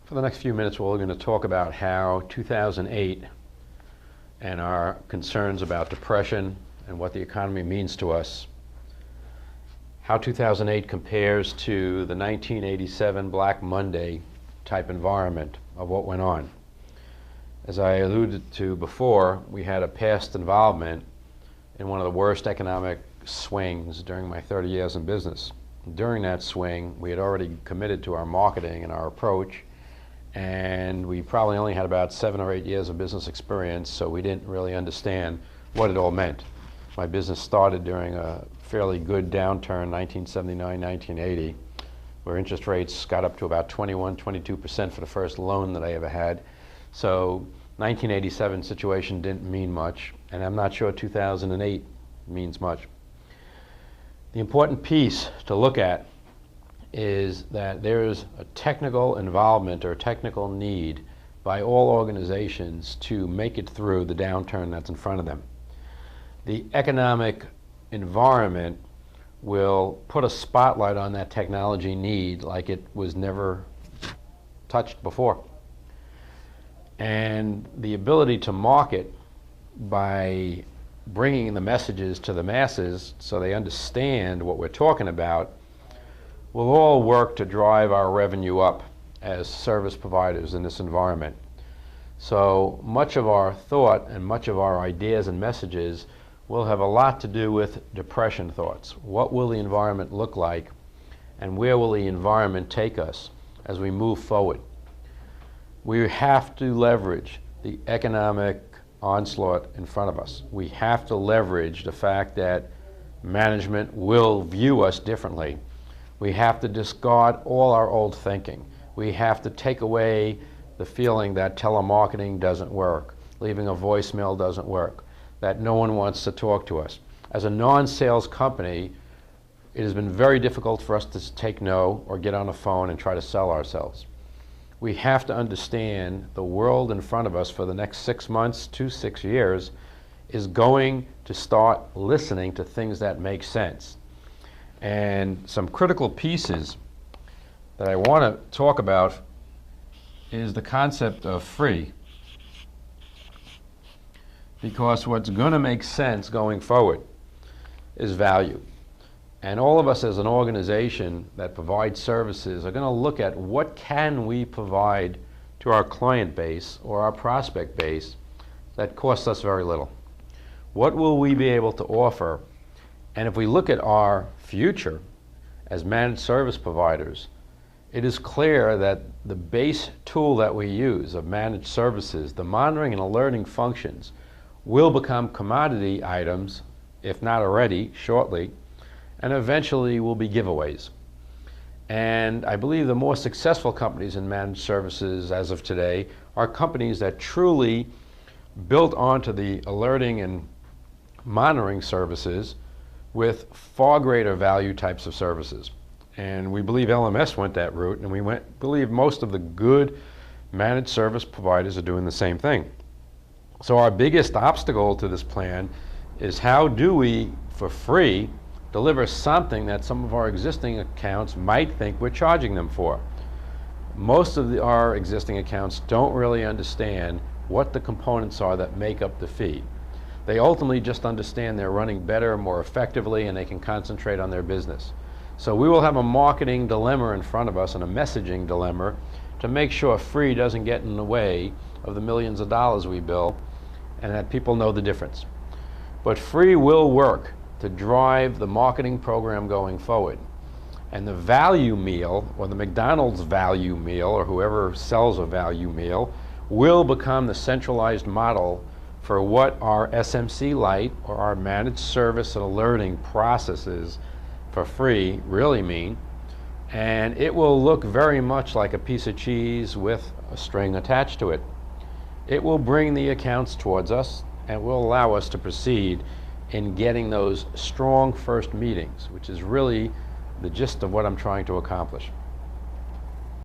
For the next few minutes, we're going to talk about how 2008 and our concerns about depression and what the economy means to us, how 2008 compares to the 1987 Black Monday type environment of what went on. As I alluded to before, we had a past involvement in one of the worst economic swings during my 30 years in business. During that swing, we had already committed to our marketing and our approach, and we probably only had about 7 or 8 years of business experience, so we didn't really understand what it all meant. My business started during a fairly good downturn, 1979, 1980, where interest rates got up to about 22% for the first loan that I ever had. So 1987 situation didn't mean much, and I'm not sure 2008 means much. The important piece to look at is that there is a technical involvement or technical need by all organizations to make it through the downturn that's in front of them. The economic environment will put a spotlight on that technology need like it was never touched before. And the ability to market by bringing the messages to the masses so they understand what we're talking about will all work to drive our revenue up as service providers in this environment. So much of our thought and much of our ideas and messages will have a lot to do with depression thoughts. What will the environment look like, and where will the environment take us as we move forward? We have to leverage the economic onslaught in front of us. We have to leverage the fact that management will view us differently. We have to discard all our old thinking. We have to take away the feeling that telemarketing doesn't work, leaving a voicemail doesn't work, that no one wants to talk to us. As a non-sales company, it has been very difficult for us to take no or get on the phone and try to sell ourselves. We have to understand the world in front of us for the next 6 months to 6 years is going to start listening to things that make sense. And some critical pieces that I want to talk about is the concept of free. Because what's going to make sense going forward is value. And all of us as an organization that provides services are going to look at what can we provide to our client base or our prospect base that costs us very little. What will we be able to offer? And if we look at our future as managed service providers, it is clear that the base tool that we use of managed services, the monitoring and alerting functions, will become commodity items, if not already, shortly, and eventually will be giveaways. And I believe the more successful companies in managed services as of today are companies that truly built onto the alerting and monitoring services with far greater value types of services. And we believe LMS went that route, and we believe most of the good managed service providers are doing the same thing. So our biggest obstacle to this plan is how do we, for free, deliver something that some of our existing accounts might think we're charging them for. Most of our existing accounts don't really understand what the components are that make up the fee. They ultimately just understand they're running better, more effectively, and they can concentrate on their business. So we will have a marketing dilemma in front of us and a messaging dilemma to make sure free doesn't get in the way of the millions of dollars we bill and that people know the difference. But free will work to drive the marketing program going forward. And the value meal, or the McDonald's value meal, or whoever sells a value meal, will become the centralized model for what our SMC Lite or our managed service and alerting processes for free really mean. And it will look very much like a piece of cheese with a string attached to it. It will bring the accounts towards us and will allow us to proceed in getting those strong first meetings, which is really the gist of what I'm trying to accomplish.